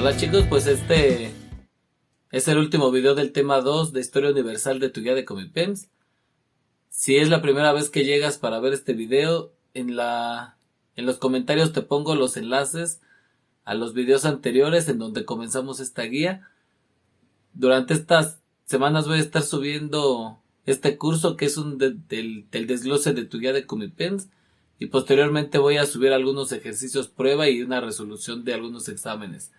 Hola chicos, pues este es el último video del tema 2 de Historia Universal de tu guía de Comipems. Si es la primera vez que llegas para ver este video, en los comentarios te pongo los enlaces a los videos anteriores en donde comenzamos esta guía. Durante estas semanas voy a estar subiendo este curso que es del desglose de tu guía de Comipems, y posteriormente voy a subir algunos ejercicios prueba y una resolución de algunos exámenes.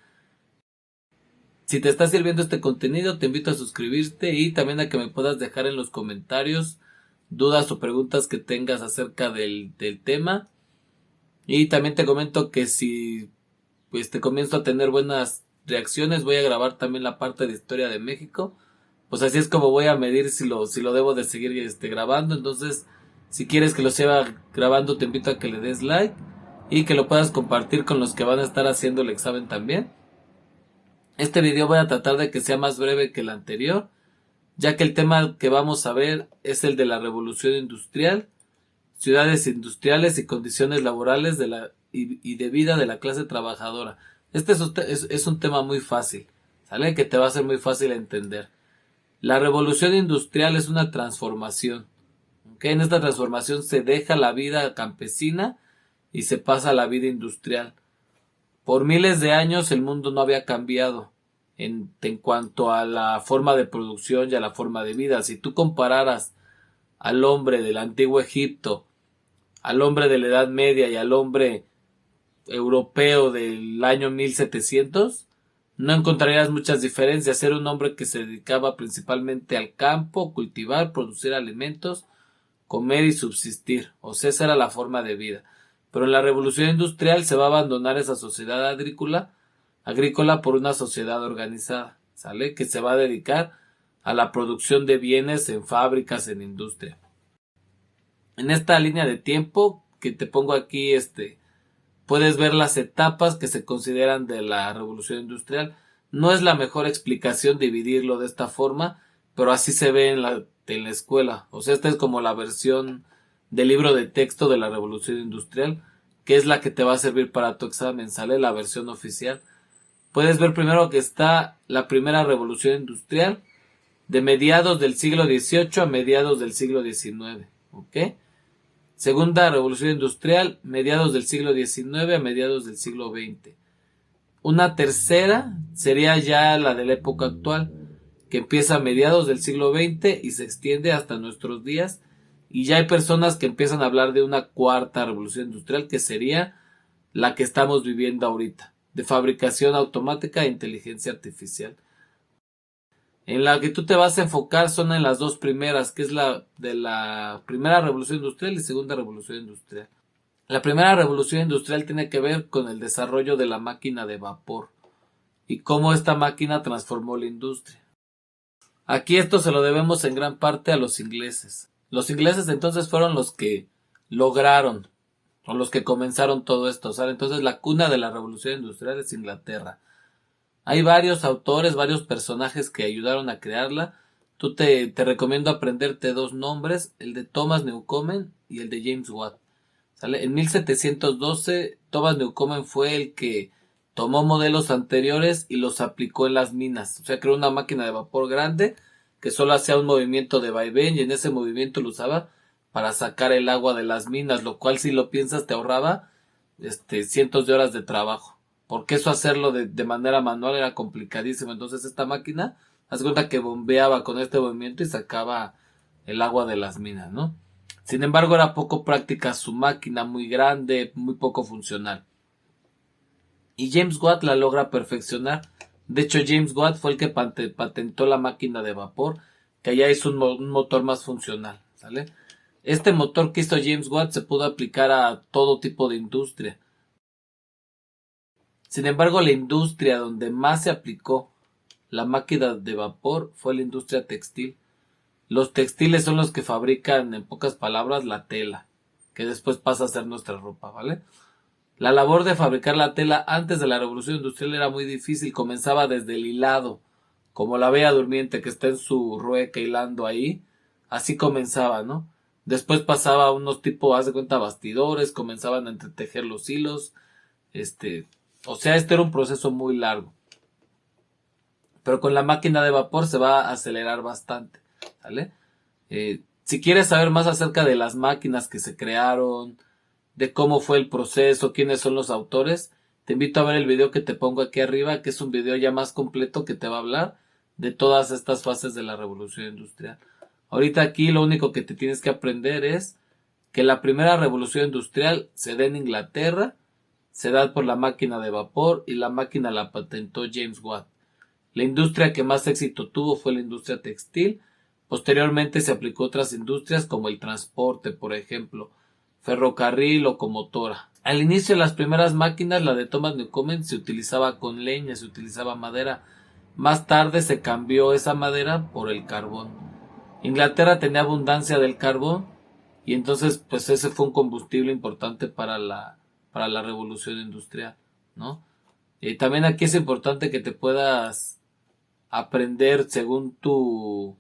Si te está sirviendo este contenido, te invito a suscribirte y también a que me puedas dejar en los comentarios dudas o preguntas que tengas acerca del tema. Y también te comento que si pues te comienzo a tener buenas reacciones, voy a grabar también la parte de historia de México. Pues así es como voy a medir si lo debo de seguir grabando. Entonces, si quieres que lo siga grabando, te invito a que le des like y que lo puedas compartir con los que van a estar haciendo el examen también. Este video voy a tratar de que sea más breve que el anterior, ya que el tema que vamos a ver es el de la revolución industrial, ciudades industriales y condiciones laborales y de vida de la clase trabajadora. Este es un tema muy fácil, ¿sale? Que te va a ser muy fácil entender. La revolución industrial es una transformación, ¿ok? En esta transformación se deja la vida campesina y se pasa a la vida industrial. Por miles de años el mundo no había cambiado en cuanto a la forma de producción y a la forma de vida. Si tú compararas al hombre del antiguo Egipto, al hombre de la Edad Media y al hombre europeo del año 1700, no encontrarías muchas diferencias. Era un hombre que se dedicaba principalmente al campo, cultivar, producir alimentos, comer y subsistir. O sea, esa era la forma de vida. Pero en la revolución industrial se va a abandonar esa sociedad agrícola por una sociedad organizada, ¿sale? Que se va a dedicar a la producción de bienes en fábricas, en industria. En esta línea de tiempo que te pongo aquí, puedes ver las etapas que se consideran de la revolución industrial. No es la mejor explicación dividirlo de esta forma, pero así se ve en la escuela. O sea, esta es como la versión del libro de texto de la revolución industrial, que es la que te va a servir para tu examen, ¿sale? La versión oficial. Puedes ver primero que está la primera revolución industrial, de mediados del siglo XVIII a mediados del siglo XIX, ¿ok? Segunda revolución industrial, mediados del siglo XIX a mediados del siglo XX. Una tercera sería ya la de la época actual, que empieza a mediados del siglo XX y se extiende hasta nuestros días. Y ya hay personas que empiezan a hablar de una cuarta revolución industrial, que sería la que estamos viviendo ahorita, de fabricación automática e inteligencia artificial. En la que tú te vas a enfocar son en las dos primeras, que es la de la primera revolución industrial y segunda revolución industrial. La primera revolución industrial tiene que ver con el desarrollo de la máquina de vapor y cómo esta máquina transformó la industria. Aquí esto se lo debemos en gran parte a los ingleses. Los ingleses entonces fueron los que lograron o los que comenzaron todo esto, ¿sabes? Entonces la cuna de la revolución industrial es Inglaterra. Hay varios autores, varios personajes que ayudaron a crearla. Te recomiendo aprenderte dos nombres, el de Thomas Newcomen y el de James Watt, ¿sale? En 1712 Thomas Newcomen fue el que tomó modelos anteriores y los aplicó en las minas. O sea, creó una máquina de vapor grande que solo hacía un movimiento de vaivén, y en ese movimiento lo usaba para sacar el agua de las minas, lo cual, si lo piensas, te ahorraba cientos de horas de trabajo. Porque eso hacerlo de manera manual era complicadísimo. Entonces esta máquina, haz cuenta que bombeaba con este movimiento y sacaba el agua de las minas, ¿no? Sin embargo, era poco práctica su máquina, muy grande, muy poco funcional. Y James Watt la logra perfeccionar. De hecho, James Watt fue el que patentó la máquina de vapor, que ya hizo un motor más funcional, ¿sale? Este motor que hizo James Watt se pudo aplicar a todo tipo de industria. Sin embargo, la industria donde más se aplicó la máquina de vapor fue la industria textil. Los textiles son los que fabrican, en pocas palabras, la tela, que después pasa a ser nuestra ropa, ¿vale? La labor de fabricar la tela antes de la revolución industrial era muy difícil. Comenzaba desde el hilado, como la bella durmiente que está en su rueca hilando ahí. Así comenzaba, ¿no? Después pasaba a unos tipos, haz de cuenta, bastidores, comenzaban a entretejer los hilos. O sea, este era un proceso muy largo. Pero con la máquina de vapor se va a acelerar bastante, ¿vale? Si quieres saber más acerca de las máquinas que se crearon, de cómo fue el proceso, quiénes son los autores, te invito a ver el video que te pongo aquí arriba, que es un video ya más completo que te va a hablar de todas estas fases de la revolución industrial. Ahorita aquí lo único que te tienes que aprender es que la primera revolución industrial se da en Inglaterra, se da por la máquina de vapor y la máquina la patentó James Watt. La industria que más éxito tuvo fue la industria textil. Posteriormente se aplicó a otras industrias como el transporte, por ejemplo, ferrocarril, locomotora. Al inicio de las primeras máquinas, la de Thomas Newcomen, se utilizaba con leña, se utilizaba madera. Más tarde se cambió esa madera por el carbón. Inglaterra tenía abundancia del carbón y entonces pues ese fue un combustible importante para la revolución industrial, ¿no? También aquí es importante que te puedas aprender según tu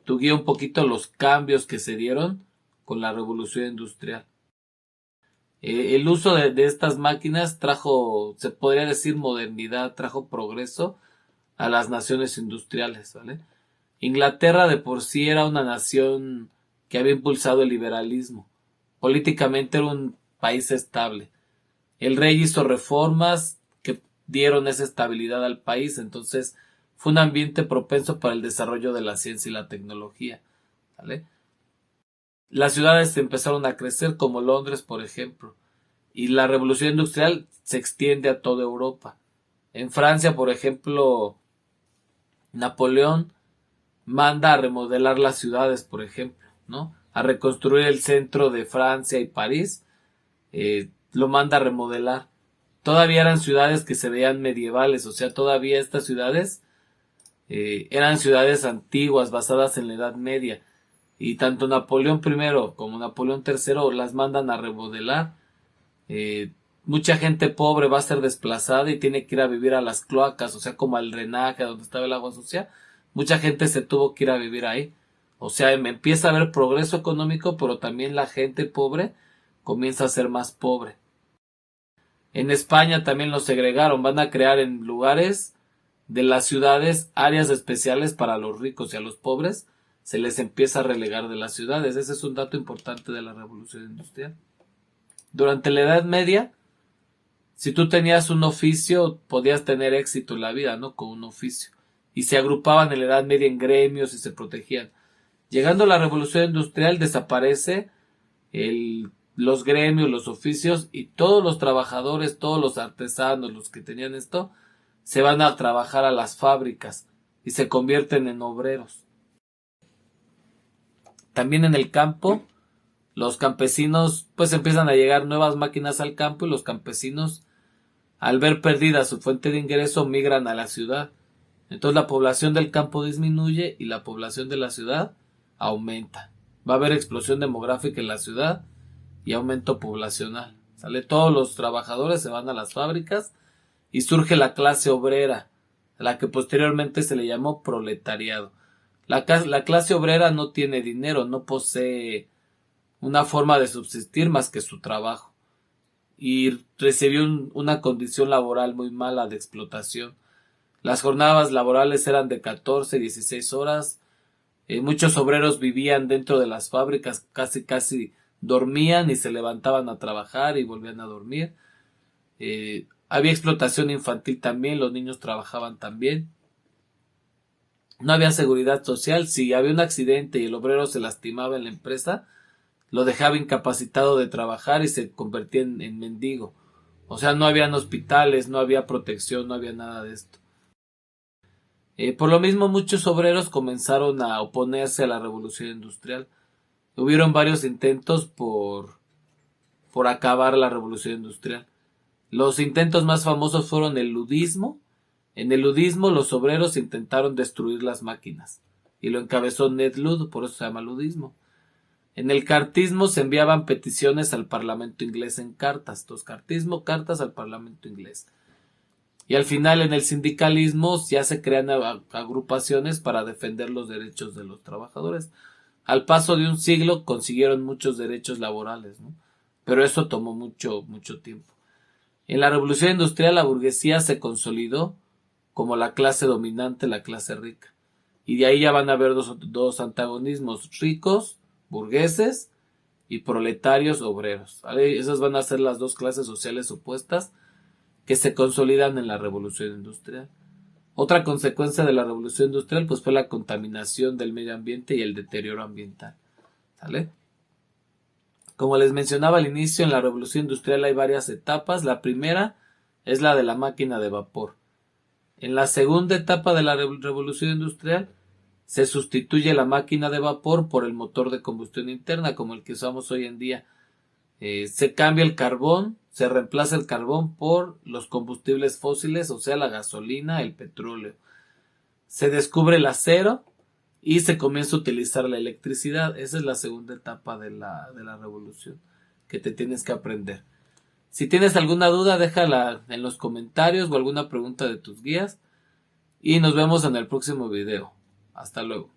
guía un poquito los cambios que se dieron con la revolución industrial. El uso de estas máquinas trajo, se podría decir, modernidad, trajo progreso a las naciones industriales, ¿vale? Inglaterra de por sí era una nación que había impulsado el liberalismo. Políticamente era un país estable. El rey hizo reformas que dieron esa estabilidad al país, entonces fue un ambiente propenso para el desarrollo de la ciencia y la tecnología, ¿vale? Las ciudades empezaron a crecer como Londres, por ejemplo, y la revolución industrial se extiende a toda Europa. En Francia, por ejemplo, Napoleón manda a remodelar las ciudades, por ejemplo, ¿no? A reconstruir el centro de Francia y París, lo manda a remodelar. Todavía eran ciudades que se veían medievales, o sea, todavía estas ciudades eran ciudades antiguas, basadas en la Edad Media. Y tanto Napoleón I como Napoleón III las mandan a remodelar. Mucha gente pobre va a ser desplazada y tiene que ir a vivir a las cloacas, o sea, como al drenaje, donde estaba el agua sucia. Mucha gente se tuvo que ir a vivir ahí. O sea, empieza a haber progreso económico, pero también la gente pobre comienza a ser más pobre. En España también los segregaron, van a crear en lugares de las ciudades áreas especiales para los ricos y a los pobres se les empieza a relegar de las ciudades. Ese es un dato importante de la revolución industrial. Durante la Edad Media, si tú tenías un oficio, podías tener éxito en la vida, ¿no? Con un oficio. Y se agrupaban en la Edad Media en gremios y se protegían. Llegando a la revolución industrial desaparece los gremios, los oficios y todos los trabajadores, todos los artesanos, los que tenían esto, se van a trabajar a las fábricas y se convierten en obreros. También en el campo, los campesinos, pues empiezan a llegar nuevas máquinas al campo y los campesinos, al ver perdida su fuente de ingreso, migran a la ciudad. Entonces la población del campo disminuye y la población de la ciudad aumenta. Va a haber explosión demográfica en la ciudad y aumento poblacional. ¿Sale? Todos los trabajadores se van a las fábricas y surge la clase obrera, a la que posteriormente se le llamó proletariado. La clase obrera no tiene dinero, no posee una forma de subsistir más que su trabajo y recibió una condición laboral muy mala de explotación. Las jornadas laborales eran de 14, 16 horas. Muchos obreros vivían dentro de las fábricas, casi dormían y se levantaban a trabajar y volvían a dormir. Había explotación infantil también, los niños trabajaban también. No había seguridad social. Si había un accidente y el obrero se lastimaba en la empresa, lo dejaba incapacitado de trabajar y se convertía en mendigo. O sea, no habían hospitales, no había protección, no había nada de esto. Por lo mismo, muchos obreros comenzaron a oponerse a la revolución industrial. Hubieron varios intentos por acabar la revolución industrial. Los intentos más famosos fueron el ludismo. En el ludismo, los obreros intentaron destruir las máquinas y lo encabezó Ned Ludd, por eso se llama ludismo. En el cartismo se enviaban peticiones al Parlamento inglés en cartas. Entonces, cartismo, cartas al Parlamento inglés. Y al final, en el sindicalismo ya se crean agrupaciones para defender los derechos de los trabajadores. Al paso de un siglo consiguieron muchos derechos laborales, ¿no? Pero eso tomó mucho tiempo. En la revolución industrial la burguesía se consolidó como la clase dominante, la clase rica. Y de ahí ya van a haber dos antagonismos: ricos, burgueses, y proletarios, obreros. ¿Vale? Esas van a ser las dos clases sociales opuestas que se consolidan en la revolución industrial. Otra consecuencia de la revolución industrial pues fue la contaminación del medio ambiente y el deterioro ambiental. ¿Sale? Como les mencionaba al inicio, en la revolución industrial hay varias etapas. La primera es la de la máquina de vapor. En la segunda etapa de la revolución industrial se sustituye la máquina de vapor por el motor de combustión interna, como el que usamos hoy en día. Se cambia el carbón, se reemplaza el carbón por los combustibles fósiles, o sea, la gasolina, el petróleo. Se descubre el acero y se comienza a utilizar la electricidad. Esa es la segunda etapa de la revolución que te tienes que aprender. Si tienes alguna duda, déjala en los comentarios o alguna pregunta de tus guías. Y nos vemos en el próximo video. Hasta luego.